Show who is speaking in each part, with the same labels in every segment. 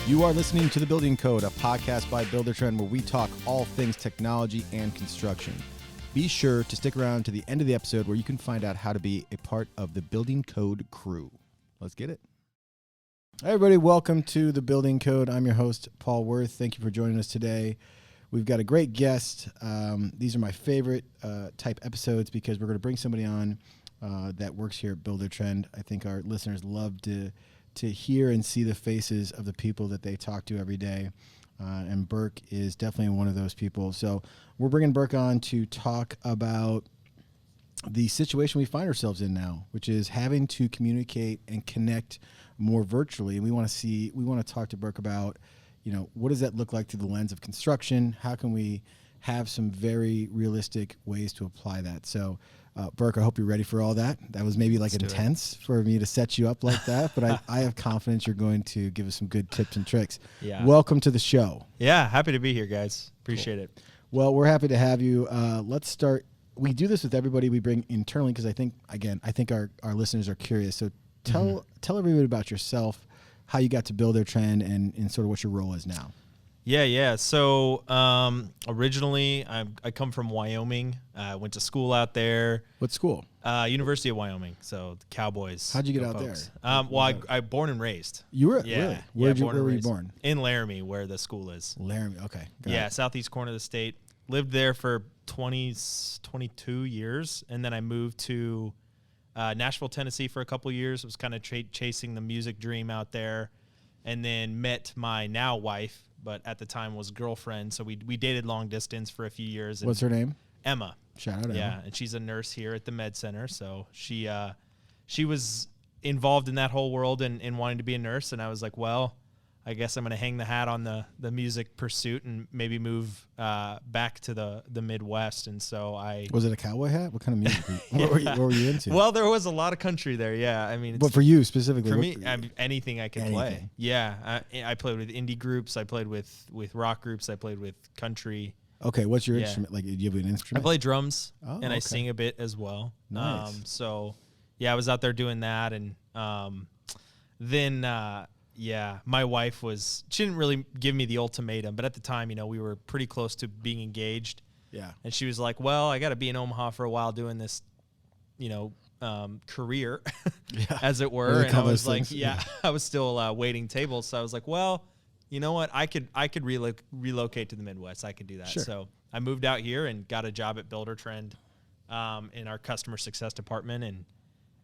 Speaker 1: You are listening to The Building Code, a podcast by Buildertrend where we talk all things technology and construction. Be sure to stick around to the end of the episode where you can find out how to be a part of the Building Code crew. Let's get it. Hi, everybody. Welcome to The Building Code. I'm your host, Paul Worth. Thank you for joining us today. We've got a great guest. These are my favorite type episodes because we're going to bring somebody on that works here at Buildertrend. I think our listeners love to hear and see the faces of the people that they talk to every day. And Burke is definitely one of those people. So we're bringing Burke on to talk about the situation we find ourselves in now, which is having to communicate and connect more virtually. And we want to talk to Burke about, what does that look like through the lens of construction? How can we have some very realistic ways to apply that? So Burke, I hope you're ready for all that. That was maybe like intense for me to set you up like that, but I have confidence you're going to give us some good tips and tricks.
Speaker 2: Yeah.
Speaker 1: Welcome to the show.
Speaker 2: Yeah, happy to be here, guys. Appreciate it.
Speaker 1: Well, we're happy to have you. Let's start. We do this with everybody we bring internally because I think our listeners are curious. So tell everybody about yourself, how you got to Buildertrend, and sort of what your role is now.
Speaker 2: Yeah. So originally, I come from Wyoming. I went to school out there.
Speaker 1: What school?
Speaker 2: University of Wyoming. So the Cowboys.
Speaker 1: How'd you get out
Speaker 2: folks.
Speaker 1: there?
Speaker 2: I born and raised.
Speaker 1: You were?
Speaker 2: Yeah.
Speaker 1: Really? Where were you born?
Speaker 2: In Laramie, where the school is.
Speaker 1: Laramie, okay.
Speaker 2: Yeah, southeast corner of the state. Lived there for 22 years, and then I moved to Nashville, Tennessee for a couple years. Was kind of chasing the music dream out there, and then met my now wife, but at the time was girlfriend. So we dated long distance for a few years.
Speaker 1: What's her name?
Speaker 2: Emma.
Speaker 1: Shout out Emma.
Speaker 2: Yeah, and she's a nurse here at the Med Center. So she was involved in that whole world and wanting to be a nurse, and I was like, well, I guess I'm going to hang the hat on the music pursuit and maybe move back to the Midwest. And so
Speaker 1: Was it a cowboy hat? What kind of music? What were you into?
Speaker 2: Well, there was a lot of country there. Yeah. I mean,
Speaker 1: but for you specifically?
Speaker 2: For me, anything I could play. Yeah. I played with indie groups. I played with rock groups. I played with country.
Speaker 1: Okay. What's your instrument? Like, do you have an instrument?
Speaker 2: I play drums and I sing a bit as well.
Speaker 1: Nice.
Speaker 2: So yeah, I was out there doing that. And then, yeah, my wife she didn't really give me the ultimatum, but at the time, we were pretty close to being engaged.
Speaker 1: Yeah.
Speaker 2: And she was like, well, I got to be in Omaha for a while doing this, career, as it were. And I was like, I was still waiting tables. So I was like, well, you know what? I could relocate to the Midwest. I could do that.
Speaker 1: Sure.
Speaker 2: So I moved out here and got a job at Buildertrend in our customer success department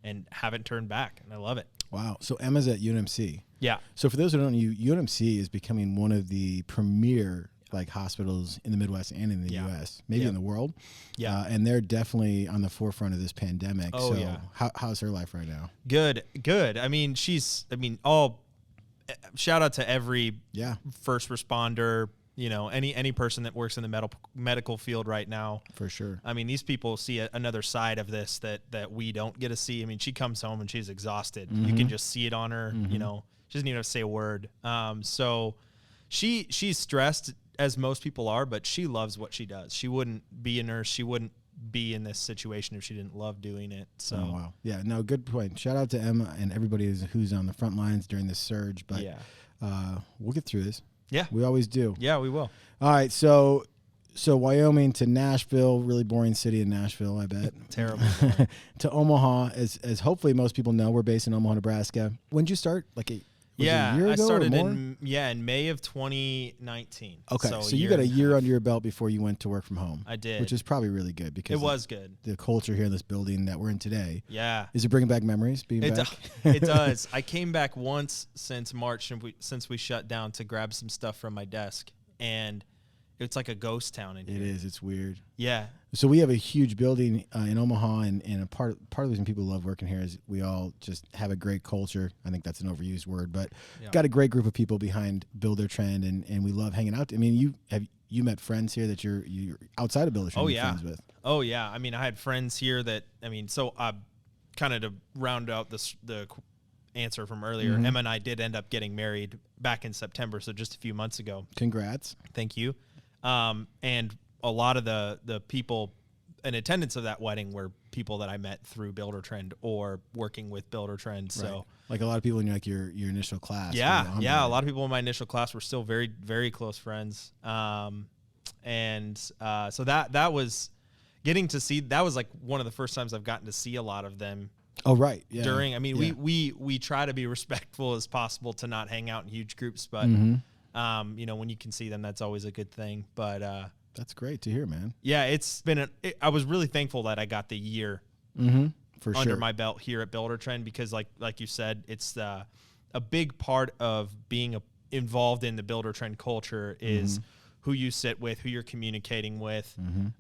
Speaker 2: and haven't turned back. And I love it.
Speaker 1: Wow. So Emma's at UNMC.
Speaker 2: Yeah.
Speaker 1: So for those who don't know, UNMC is becoming one of the premier hospitals in the Midwest and in the U.S., maybe in the world.
Speaker 2: Yeah.
Speaker 1: And they're definitely on the forefront of this pandemic.
Speaker 2: Oh,
Speaker 1: so
Speaker 2: yeah.
Speaker 1: How's her life right now?
Speaker 2: Good. I mean, shout out to every first responder, any person that works in the medical field right now.
Speaker 1: For sure.
Speaker 2: I mean, these people see another side of this that we don't get to see. I mean, she comes home and she's exhausted. Mm-hmm. You can just see it on her, she doesn't even have to say a word. So she's stressed, as most people are, but she loves what she does. She wouldn't be a nurse. She wouldn't be in this situation if she didn't love doing it. So
Speaker 1: oh, wow. Yeah, no, good point. Shout out to Emma and everybody who's on the front lines during this surge, but we'll get through this.
Speaker 2: Yeah.
Speaker 1: We always do.
Speaker 2: Yeah, we will.
Speaker 1: All right, so Wyoming to Nashville, really boring city in Nashville, I bet.
Speaker 2: Terrible.
Speaker 1: To Omaha, as hopefully most people know, we're based in Omaha, Nebraska. When did you start? A year ago
Speaker 2: I started
Speaker 1: or more?
Speaker 2: in May of 2019.
Speaker 1: Okay, so you got a year under your belt before you went to work from home.
Speaker 2: I did.
Speaker 1: Which is probably really good because
Speaker 2: it was good.
Speaker 1: The culture here in this building that we're in today.
Speaker 2: Yeah.
Speaker 1: Is it bringing back memories being back?
Speaker 2: It does. I came back once since March since we shut down to grab some stuff from my desk, and it's like a ghost town in here.
Speaker 1: It is. It's weird.
Speaker 2: Yeah.
Speaker 1: So we have a huge building in Omaha, and a part of the reason people love working here is we all just have a great culture. I think that's an overused word, but got a great group of people behind Buildertrend, and we love hanging out. I mean, you met friends here that you're outside of Buildertrend friends with.
Speaker 2: Oh yeah. I mean, I had friends here that kind of to round out the answer from earlier.
Speaker 1: Mm-hmm.
Speaker 2: Emma and I did end up getting married back in September, so just a few months ago.
Speaker 1: Congrats.
Speaker 2: Thank you. And a lot of the people in attendance of that wedding were people that I met through Buildertrend or working with Buildertrend. So
Speaker 1: right. Like a lot of people in your initial class.
Speaker 2: Yeah. A lot of people in my initial class were still very, very close friends. So that was getting to see, that was like one of the first times I've gotten to see a lot of them.
Speaker 1: Oh, right. Yeah.
Speaker 2: During, I mean, we try to be respectful as possible to not hang out in huge groups, but, you know, when you can see them, that's always a good thing. But,
Speaker 1: that's great to hear, man.
Speaker 2: Yeah, it's been, I was really thankful that I got the year under my belt here at Buildertrend, because like you said, it's a big part of being involved in the Buildertrend culture is who you sit with, who you're communicating with.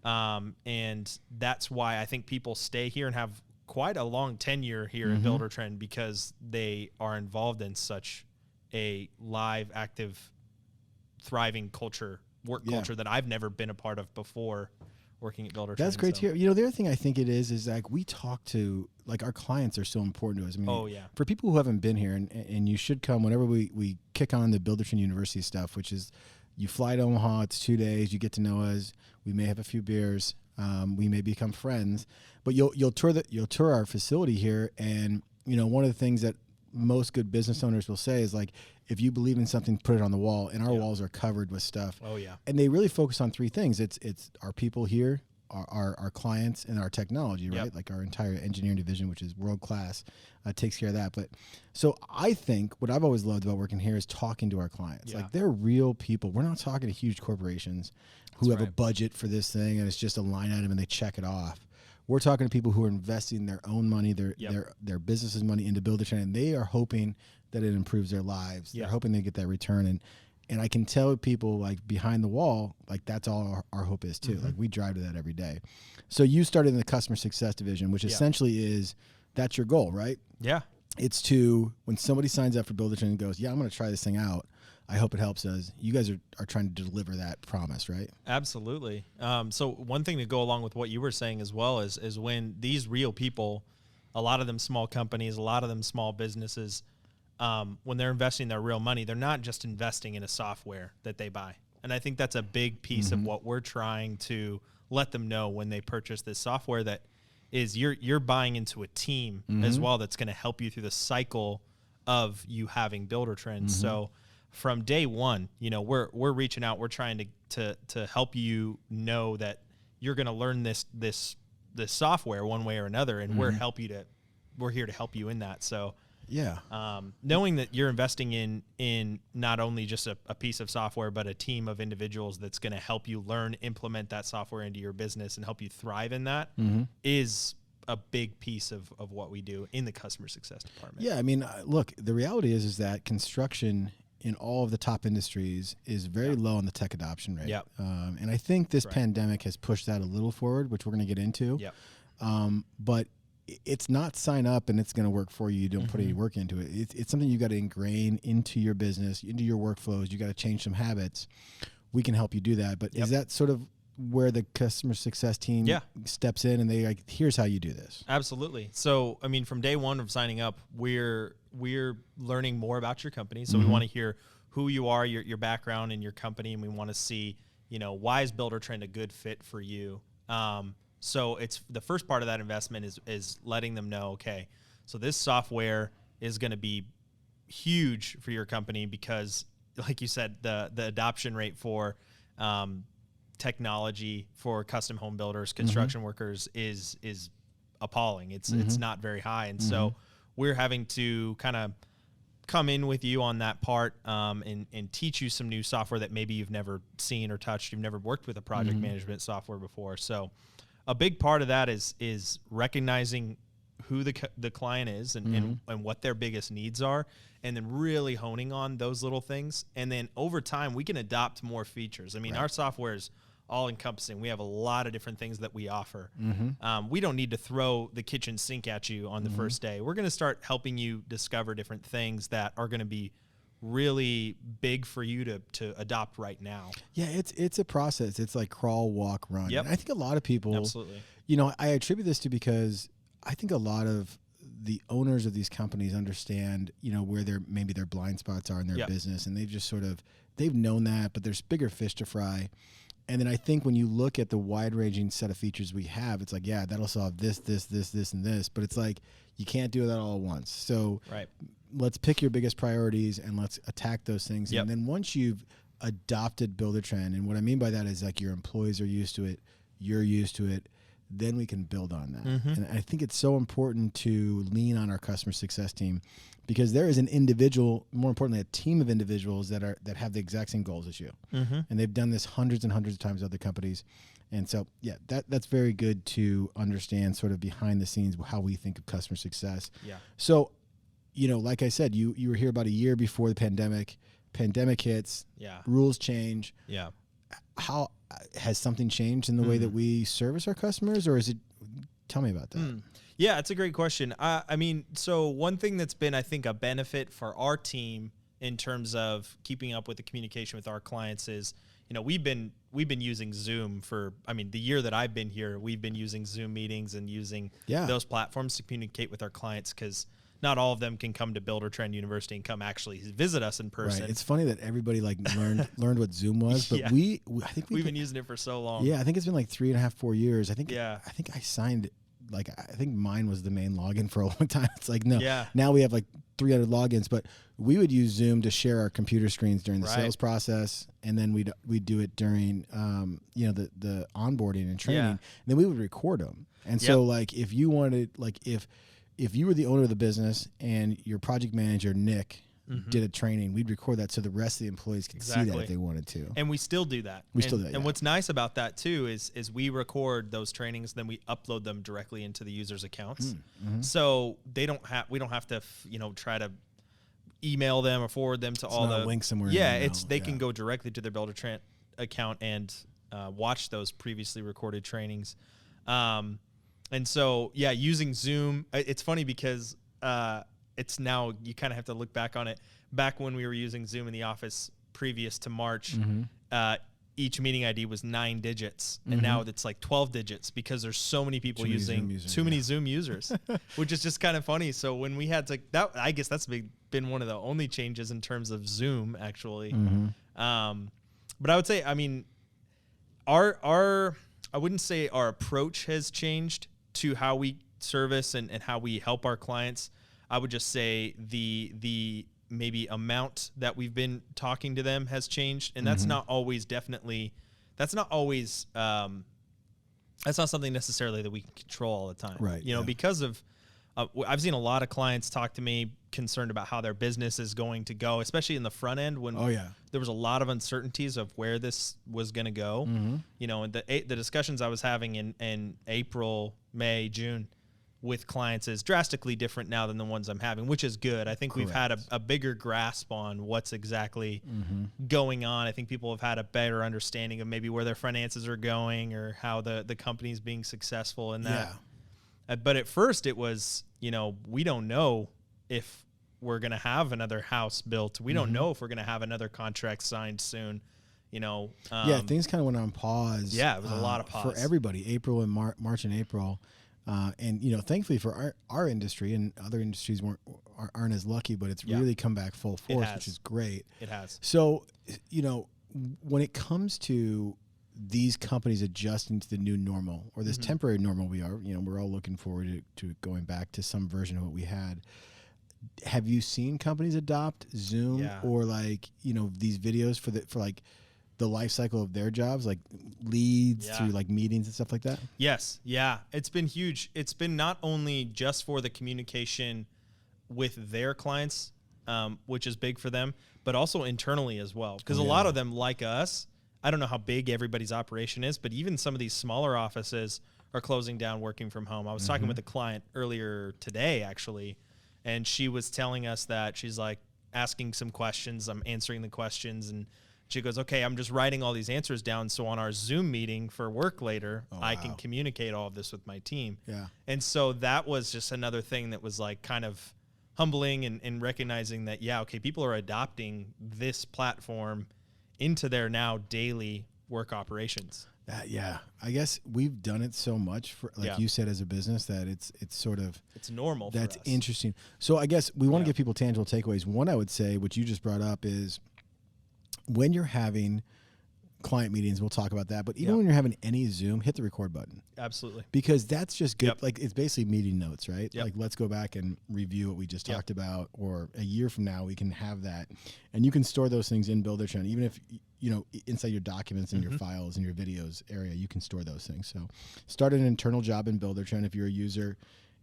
Speaker 2: And that's why I think people stay here and have quite a long tenure here at Buildertrend, because they are involved in such a live, active, thriving culture. Work culture that I've never been a part of before working at Buildertrend.
Speaker 1: That's great to hear. You know, the other thing I think it is like we talk to, like, our clients are so important to us. I mean, for people who haven't been here, and you should come whenever we kick on the Buildertrend University stuff, which is you fly to Omaha, it's 2 days, you get to know us, we may have a few beers, we may become friends, but you'll tour our facility here. And, you know, one of the things that most good business owners will say is, like, if you believe in something, put it on the wall. And our walls are covered with stuff. Oh yeah. And they really focus on three things. It's our people here, our clients, and our technology, right? Like our entire engineering division, which is world class, takes care of that. But so I think what I've always loved about working here is talking to our clients. Like, they're real people. We're not talking to huge corporations who have a budget for this thing and it's just a line item and they check it off. We're talking to people who are investing their own money, their business's money into Buildertrend, and they are hoping that it improves their lives. They're hoping they get that return. And I can tell people, like, behind the wall, like, that's all our hope is too. Like, we drive to that every day. So you started in the customer success division, which essentially is, that's your goal, right? Yeah. It's to, when somebody signs up for Buildertrend and goes, I'm going to try this thing out, I hope it helps us. You guys are trying to deliver that promise, right? Absolutely. So one thing to go along with what you were saying as well is when these real people, a lot of them small companies, a lot of them small businesses, when they're investing their real money, they're not just investing in a software that they buy. And I think that's a big piece of what we're trying to let them know when they purchase this software, that is you're buying into a team as well that's going to help you through the cycle of you having Buildertrend. So from day one, you know, we're reaching out, we're trying to help you know that you're going to learn this software one way or another, and we're here to help you in that. So knowing that you're investing in not only just a piece of software, but a team of individuals that's going to help you learn, implement that software into your business and help you thrive in that is a big piece of what we do in the customer success department. Yeah. I mean, look, the reality is that construction in all of the top industries is very low on the tech adoption rate. And I think this pandemic has pushed that a little forward, which we're going to get into. But it's not sign up and it's going to work for you. You don't put any work into it. It's something you got to ingrain into your business, into your workflows. You got to change some habits. We can help you do that. But is that sort of where the customer success team steps in and they like, here's how you do this? Absolutely. So, I mean, from day one of signing up, we're learning more about your company. So we want to hear who you are, your background and your company. And we want to see, you know, why is Buildertrend a good fit for you? So it's the first part of that investment is letting them know, okay, so this software is going to be huge for your company because, like you said, the adoption rate for technology for custom home builders, construction workers is appalling. It's not very high, and so we're having to kind of come in with you on that part and teach you some new software that maybe you've never seen or touched. You've never worked with a project management software before, so. A big part of that is recognizing who the client is and what their biggest needs are, and then really honing on those little things. And then over time, we can adopt more features. I mean, our software is all encompassing. We have a lot of different things that we offer. We don't need to throw the kitchen sink at you on the first day. We're going to start helping you discover different things that are going to be really big for you to adopt right now. Yeah, it's a process. It's like crawl, walk, run. And I think a lot of people, you know, I attribute this to because I think a lot of the owners of these companies understand, you know, where maybe their blind spots are in their business, and they've just they've known that, but there's bigger fish to fry. And then I think when you look at the wide-ranging set of features we have, it's like, yeah, that'll solve this, and this. But it's like you can't do that all at once. So let's pick your biggest priorities and let's attack those things. And then once you've adopted Buildertrend, and what I mean by that is like your employees are used to it, you're used to it, then we can build on that. And I think it's so important to lean on our customer success team, because there is an individual, more importantly, a team of individuals that have the exact same goals as you. And they've done this hundreds and hundreds of times with other companies. And so, yeah, that's very good to understand sort of behind the scenes how we think of customer success.
Speaker 2: Yeah.
Speaker 1: So, like I said, you were here about a year before the pandemic. Pandemic hits.
Speaker 2: Yeah.
Speaker 1: Rules change.
Speaker 2: Yeah.
Speaker 1: How has something changed in the way that we service our customers, or is it? Tell me about that.
Speaker 2: Yeah, it's a great question. I mean, so one thing that's been, I think, a benefit for our team in terms of keeping up with the communication with our clients is, we've been using Zoom for, the year that I've been here, we've been using Zoom meetings and using those platforms to communicate with our clients, because not all of them can come to Buildertrend University and come actually visit us in person.
Speaker 1: Right. It's funny that everybody learned what Zoom was, but I think
Speaker 2: we've been using it for so long.
Speaker 1: Yeah, I think it's been like 3.5, 4 years. I think I signed. I think mine was the main login for a long time. It's like, now we have like 300 logins, but we would use Zoom to share our computer screens during the sales process. And then we'd do it during, the onboarding and training. And then we would record them. And so like, if you wanted, like if you were the owner of the business and your project manager, Nick, did a training, we'd record that so the rest of the employees could see that if they wanted to.
Speaker 2: And we still do that. And what's nice about that too is we record those trainings, then we upload them directly into the users' accounts. So we don't have to try to email them or forward them to all the
Speaker 1: links somewhere.
Speaker 2: They can go directly to their Buildertrend account and watch those previously recorded trainings. And so using Zoom, it's funny because it's now, you kind of have to look back on it. Back when we were using Zoom in the office previous to March, each meeting ID was 9 digits. And now it's like 12 digits because there's so many people using too many Zoom users, which is just kind of funny. So when we had I guess that's been one of the only changes in terms of Zoom, actually. But I would say, I wouldn't say our approach has changed to how we service and how we help our clients. I would just say the maybe amount that we've been talking to them has changed, and that's not always that's not something necessarily that we can control all the time,
Speaker 1: right?
Speaker 2: Because of I've seen a lot of clients talk to me concerned about how their business is going to go, especially in the front end when there was a lot of uncertainties of where this was going to go. And the discussions I was having in April, May, June with clients is drastically different now than the ones I'm having, which is good. I think we've had a bigger grasp on what's exactly going on. I think people have had a better understanding of maybe where their finances are going or how the company's being successful in that. But at first it was, we don't know if we're going to have another house built. We don't know if we're going to have another contract signed soon.
Speaker 1: Things kind of went on pause.
Speaker 2: Yeah, it was a lot of pause
Speaker 1: for everybody. April and March and April. And thankfully for our industry, and other industries aren't as lucky, but it's really come back full force, which is great.
Speaker 2: It has.
Speaker 1: So, when it comes to these companies adjusting to the new normal or this temporary normal we're all looking forward to going back to some version of what we had. Have you seen companies adopt Zoom or these videos for the life cycle of their jobs, like leads through like meetings and stuff like that?
Speaker 2: Yes. Yeah. It's been huge. It's been not only just for the communication with their clients, which is big for them, but also internally as well. Because a lot of them, like us, I don't know how big everybody's operation is, but even some of these smaller offices are closing down, working from home. I was talking with a client earlier today, actually, and she was telling us that she's like asking some questions. I'm answering the questions, and she goes, okay, I'm just writing all these answers down, so on our Zoom meeting for work later, I can communicate all of this with my team. Yeah. And so that was just another thing that was like kind of humbling and recognizing that, people are adopting this platform into their now daily work operations.
Speaker 1: I guess we've done it so much for, like you said, as a business that it's sort of,
Speaker 2: it's normal.
Speaker 1: That's
Speaker 2: for us.
Speaker 1: Interesting. So I guess we want to give people tangible takeaways. One I would say, which you just brought up, is when you're having client meetings, we'll talk about that. But even
Speaker 2: Yep.
Speaker 1: when you're having any Zoom, hit the record button.
Speaker 2: Absolutely.
Speaker 1: Because that's just good.
Speaker 2: Yep.
Speaker 1: Like, it's basically meeting notes, right?
Speaker 2: Yep.
Speaker 1: Like, let's go back and review what we just
Speaker 2: Yep.
Speaker 1: talked about, or a year from now we can have that. And you can store those things in Buildertrend. Even if, inside your documents and your files and your videos area, you can store those things. So start an internal job in Buildertrend if you're a user.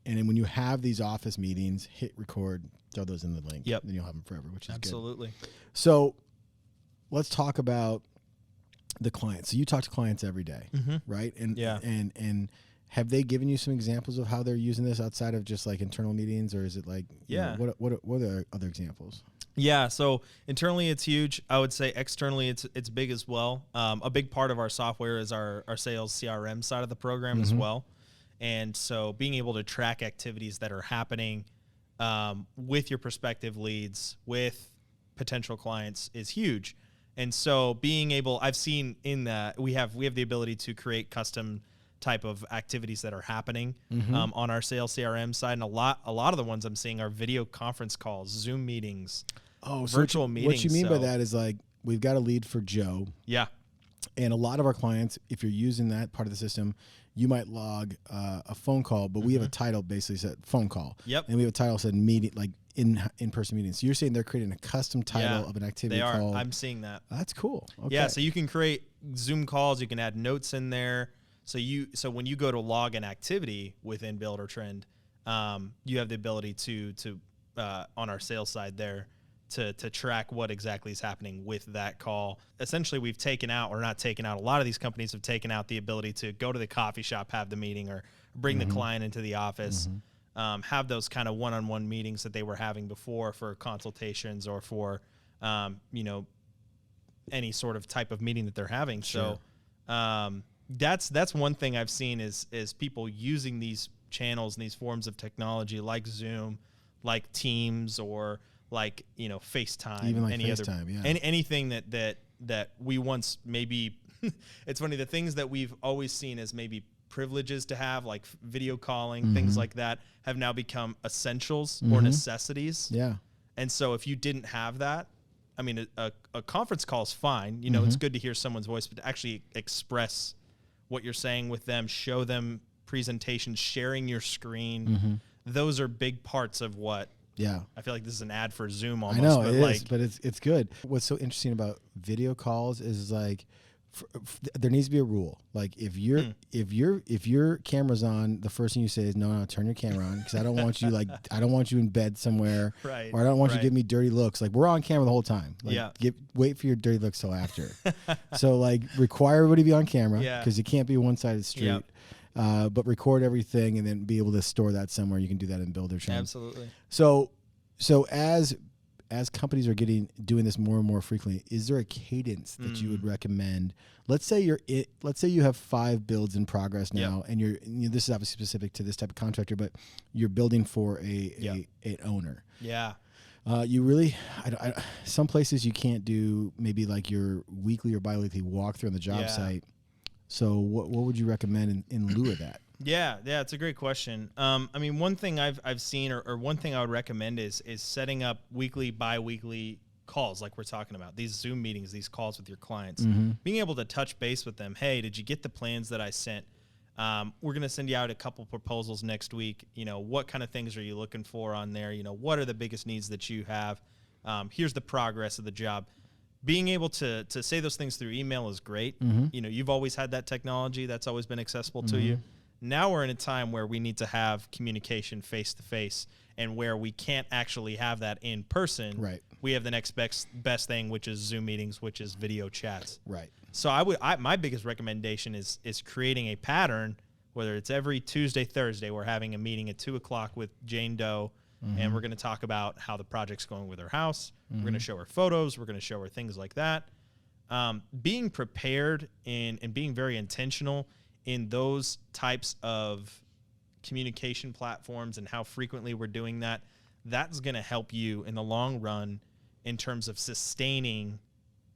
Speaker 1: And then when you have these office meetings, hit record, throw those in the link.
Speaker 2: Yep.
Speaker 1: Then you'll have them forever, which is
Speaker 2: Absolutely.
Speaker 1: good. So let's talk about the clients. So you talk to clients every day, right? And and have they given you some examples of how they're using this outside of just like internal meetings, or is it like, what are the other examples?
Speaker 2: Yeah, so internally it's huge. I would say externally it's big as well. A big part of our software is our sales CRM side of the program as well. And so being able to track activities that are happening with your prospective leads, with potential clients, is huge. And so being able, I've seen in that we have the ability to create custom type of activities that are happening on our sales CRM side, and a lot of the ones I'm seeing are video conference calls, Zoom meetings, virtual meetings.
Speaker 1: What you mean by that is, like, we've got a lead for Joe.
Speaker 2: Yeah.
Speaker 1: And a lot of our clients, if you're using that part of the system, you might log a phone call, but we have a title basically said phone call.
Speaker 2: Yep.
Speaker 1: And we have a title said meeting, like in-person meetings. So you're saying they're creating a custom title of an activity
Speaker 2: they are.
Speaker 1: called.
Speaker 2: I'm seeing that.
Speaker 1: That's cool. Okay.
Speaker 2: Yeah, so you can create Zoom calls, you can add notes in there. So when you go to log an activity within Buildertrend, you have the ability to on our sales side there to track what exactly is happening with that call. Essentially, we've taken out, or not taken out, a lot of these companies have taken out the ability to go to the coffee shop, have the meeting, or bring the client into the office, have those kind of one-on-one meetings that they were having before for consultations or for, any sort of type of meeting that they're having.
Speaker 1: Sure.
Speaker 2: So that's one thing I've seen is people using these channels and these forms of technology like Zoom, like Teams, or like, FaceTime,
Speaker 1: Even like
Speaker 2: any
Speaker 1: FaceTime,
Speaker 2: other, anything that we once maybe, it's funny, the things that we've always seen as maybe privileges to have, like video calling, things like that, have now become essentials or necessities.
Speaker 1: Yeah.
Speaker 2: And so if you didn't have that, I mean, a conference call is fine. It's good to hear someone's voice, but to actually express what you're saying with them, show them presentations, sharing your screen, those are big parts of what.
Speaker 1: Yeah.
Speaker 2: I feel like this is an ad for Zoom almost.
Speaker 1: I know,
Speaker 2: but
Speaker 1: it's good. What's so interesting about video calls is, like, there needs to be a rule. Like, if your camera's on, the first thing you say is, no, turn your camera on, because I don't want you I don't want you in bed somewhere,
Speaker 2: Right,
Speaker 1: or I don't want you
Speaker 2: right.
Speaker 1: to give me dirty looks. Like, we're on camera the whole time. Like, wait for your dirty looks till after. So, like, require everybody to be on camera, because you can't be a one-sided street.
Speaker 2: Yep.
Speaker 1: But record everything and then be able to store that somewhere. You can do that in Buildertrend.
Speaker 2: Absolutely.
Speaker 1: So as companies are doing this more and more frequently, is there a cadence that you would recommend? Let's say you have 5 builds in progress now, and this is obviously specific to this type of contractor, but you're building for an owner.
Speaker 2: Yeah.
Speaker 1: You really, some places you can't do maybe like your weekly or biweekly walkthrough on the job site. So what would you recommend in lieu of that?
Speaker 2: Yeah, it's a great question. I mean, one thing I've seen, or one thing I would recommend is setting up weekly, bi-weekly calls, like we're talking about, these Zoom meetings, these calls with your clients, being able to touch base with them. Hey, did you get the plans that I sent? We're going to send you out a couple proposals next week. What kind of things are you looking for on there? What are the biggest needs that you have? Here's the progress of the job. Being able to say those things through email is great. You've always had that technology. That's always been accessible to you. Now we're in a time where we need to have communication face-to-face, and where we can't actually have that in person.
Speaker 1: Right.
Speaker 2: We have the next best thing, which is Zoom meetings, which is video chats.
Speaker 1: Right.
Speaker 2: So my biggest recommendation is creating a pattern, whether it's every Tuesday, Thursday, we're having a meeting at 2:00 with Jane Doe, and we're going to talk about how the project's going with her house. We're going to show her photos. We're going to show her things like that. Being prepared and being very intentional in those types of communication platforms and how frequently we're doing that, that's going to help you in the long run in terms of sustaining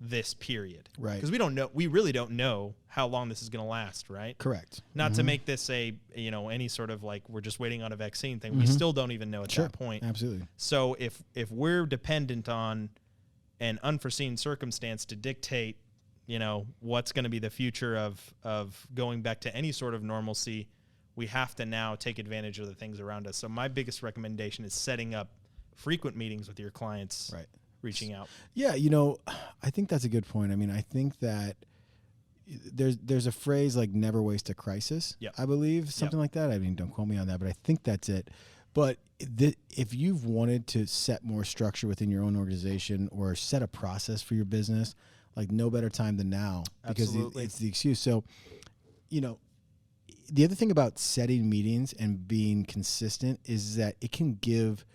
Speaker 2: this period.
Speaker 1: Right.
Speaker 2: Because we really don't know how long this is going to last, right?
Speaker 1: Correct.
Speaker 2: Not to make this any sort of like we're just waiting on a vaccine thing. We still don't even know at that point.
Speaker 1: Absolutely.
Speaker 2: So if we're dependent on an unforeseen circumstance to dictate what's going to be the future of going back to any sort of normalcy, we have to now take advantage of the things around us. So my biggest recommendation is setting up frequent meetings with your clients,
Speaker 1: right?
Speaker 2: Reaching out.
Speaker 1: Yeah, I think that's a good point. I mean, I think that there's a phrase like never waste a crisis.
Speaker 2: Yep.
Speaker 1: I believe something like that. I mean, don't quote me on that, but I think that's it. But if you've wanted to set more structure within your own organization or set a process for your business, like no better time than now, because it's the excuse. So, the other thing about setting meetings and being consistent is that it can give,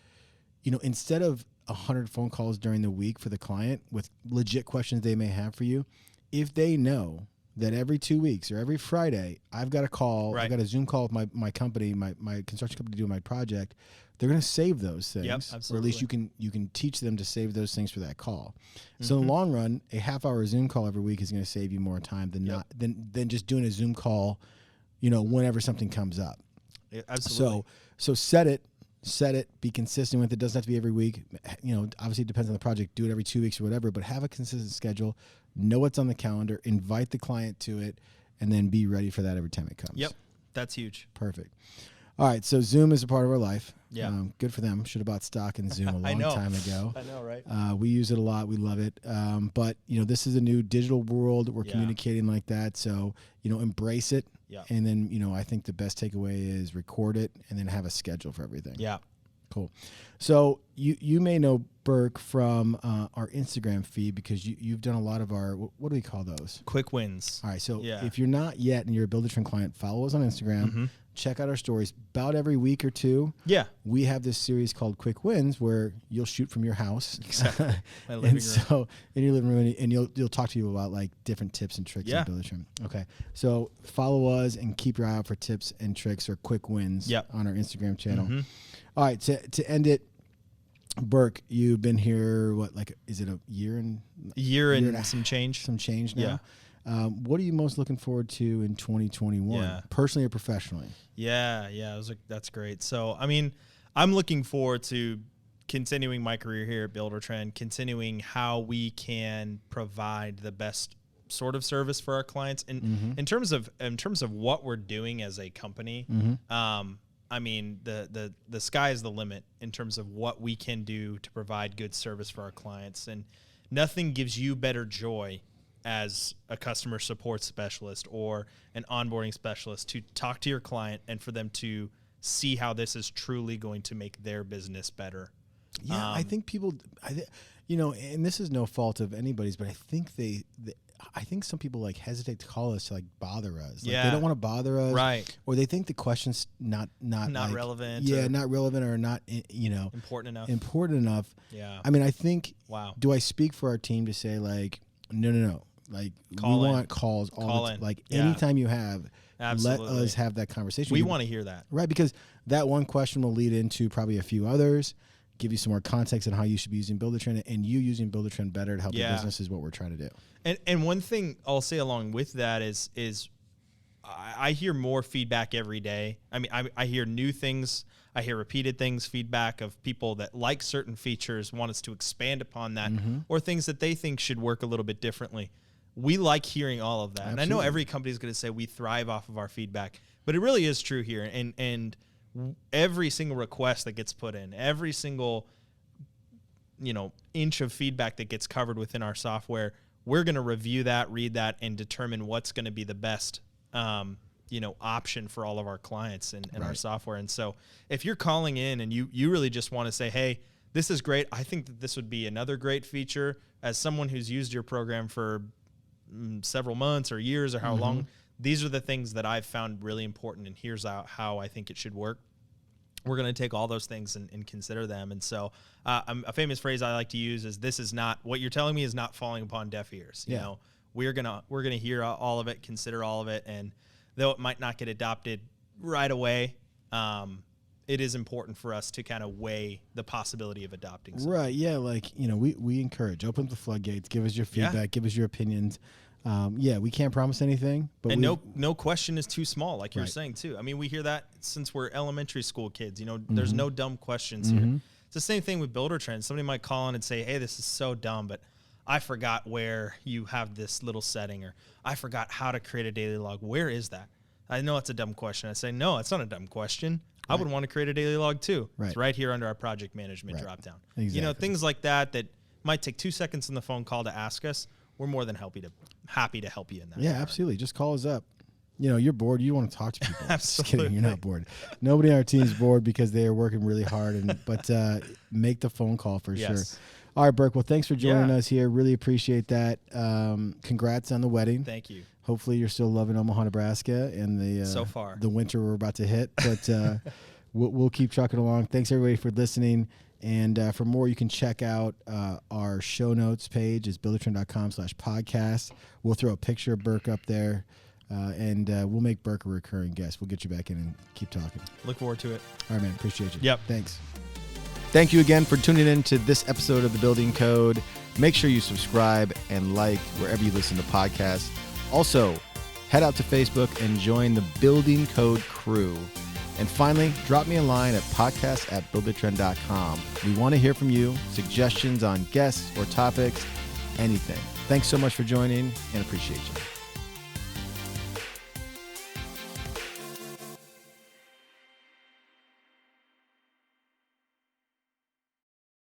Speaker 1: instead of 100 phone calls during the week for the client with legit questions they may have for you, if they know that every 2 weeks or every Friday I've got a call, I've got a Zoom call with my company, my construction company doing my project, they're going to save those things.
Speaker 2: Yep, absolutely.
Speaker 1: Or at least you can teach them to save those things for that call. So in the long run, a half-hour Zoom call every week is going to save you more time than just doing a Zoom call, whenever something comes up.
Speaker 2: Yeah, absolutely.
Speaker 1: So set it, be consistent with it. It doesn't have to be every week. Obviously it depends on the project. Do it every 2 weeks or whatever, but have a consistent schedule. Know what's on the calendar, invite the client to it, and then be ready for that every time it comes.
Speaker 2: Yep. That's huge.
Speaker 1: Perfect. All right. So Zoom is a part of our life.
Speaker 2: Yeah.
Speaker 1: Good for them. Should have bought stock in Zoom a long time ago.
Speaker 2: I know, right?
Speaker 1: We use it a lot. We love it. But this is a new digital world. We're communicating like that. So, embrace it.
Speaker 2: Yeah.
Speaker 1: And then, I think the best takeaway is record it and then have a schedule for everything.
Speaker 2: Yeah.
Speaker 1: Cool. So you may know Burke from our Instagram feed because you've done a lot of our, what do we call those?
Speaker 2: Quick wins.
Speaker 1: All right. So if you're not yet and you're a Buildertrend client, follow us on Instagram. Check out our stories. About every week or two, we have this series called Quick Wins where you'll shoot from your house.
Speaker 2: Exactly. My living room.
Speaker 1: So in your living room, and you'll talk to you about like different tips and tricks in Buildertrend. Okay. So follow us and keep your eye out for tips and tricks or quick wins on our Instagram channel. All right. To end it, Burke, you've been here, is it a year and
Speaker 2: some change?
Speaker 1: Some change now. Yeah. What are you most looking forward to in 2021, personally or professionally?
Speaker 2: Yeah. That's great. So, I mean, I'm looking forward to continuing my career here at Buildertrend, continuing how we can provide the best sort of service for our clients. And in terms of what we're doing as a company, I mean, the sky is the limit in terms of what we can do to provide good service for our clients. And nothing gives you better joy as a customer support specialist or an onboarding specialist to talk to your client and for them to see how this is truly going to make their business better.
Speaker 1: Yeah, I think people, and this is no fault of anybody's, but I think I think some people hesitate to call us to bother us. They don't want to bother us,
Speaker 2: right?
Speaker 1: Or they think the question's not
Speaker 2: relevant.
Speaker 1: Yeah, not relevant or not
Speaker 2: important
Speaker 1: enough.
Speaker 2: Yeah.
Speaker 1: I mean, I think.
Speaker 2: Wow.
Speaker 1: Do I speak for our team to say no? We want calls all the time. Anytime you have, let us have that conversation.
Speaker 2: We want to hear that,
Speaker 1: right? Because that one question will lead into probably a few others. Give you some more context on how you should be using Buildertrend, and you using Buildertrend better to help your business is what we're trying to do.
Speaker 2: And one thing I'll say along with that is I hear more feedback every day. I mean, I hear new things. I hear repeated things, feedback of people that like certain features, want us to expand upon that, or things that they think should work a little bit differently. We like hearing all of that. Absolutely. And I know every company is going to say we thrive off of our feedback, but it really is true here. And every single request that gets put in, every single inch of feedback that gets covered within our software, we're going to review that, read that, and determine what's going to be the best option for all of our clients and our software. And so if you're calling in and you really just want to say, hey, this is great, I think that this would be another great feature, as someone who's used your program for several months or years or how long, these are the things that I've found really important, and here's how I think it should work. We're going to take all those things and consider them. And so a famous phrase I like to use is, this is not, what you're telling me is not falling upon deaf ears. You know, we're going to hear all of it, consider all of it. And though it might not get adopted right away, it is important for us to kind of weigh the possibility of adopting something.
Speaker 1: Right. Yeah. We encourage, open up the floodgates, give us your feedback, give us your opinions. We can't promise anything, but
Speaker 2: no question is too small, like you're saying too. I mean, we hear that since we're elementary school kids, there's no dumb questions here. It's the same thing with Buildertrend. Somebody might call in and say, hey, this is so dumb, but I forgot where you have this little setting, or I forgot how to create a daily log. Where is that? I know it's a dumb question. I say, no, it's not a dumb question. I would want to create a daily log too. It's right here under our project management dropdown.
Speaker 1: Exactly.
Speaker 2: You know, things like that might take 2 seconds on the phone call to ask us. We're more than happy to help you in that.
Speaker 1: Yeah, absolutely. Just call us up. You know, you're bored. You want to talk to people.
Speaker 2: Absolutely.
Speaker 1: Just kidding. You're not bored. Nobody on our team is bored because they are working really hard. But make the phone call for sure. All right, Burke. Well, thanks for joining us here. Really appreciate that. Congrats on the wedding.
Speaker 2: Thank you.
Speaker 1: Hopefully you're still loving Omaha, Nebraska and the winter we're about to hit. But we'll keep trucking along. Thanks, everybody, for listening. And for more, you can check out our show notes page. It's buildertrend.com/podcast. We'll throw a picture of Burke up there, and we'll make Burke a recurring guest. We'll get you back in and keep talking.
Speaker 2: Look forward to it.
Speaker 1: All right, man. Appreciate you.
Speaker 2: Yep.
Speaker 1: Thanks. Thank you again for tuning in to this episode of The Building Code. Make sure you subscribe and like wherever you listen to podcasts. Also, head out to Facebook and join the Building Code crew. And finally, drop me a line at podcast@buildertrend.com. We want to hear from you, suggestions on guests or topics, anything. Thanks so much for joining and appreciate you.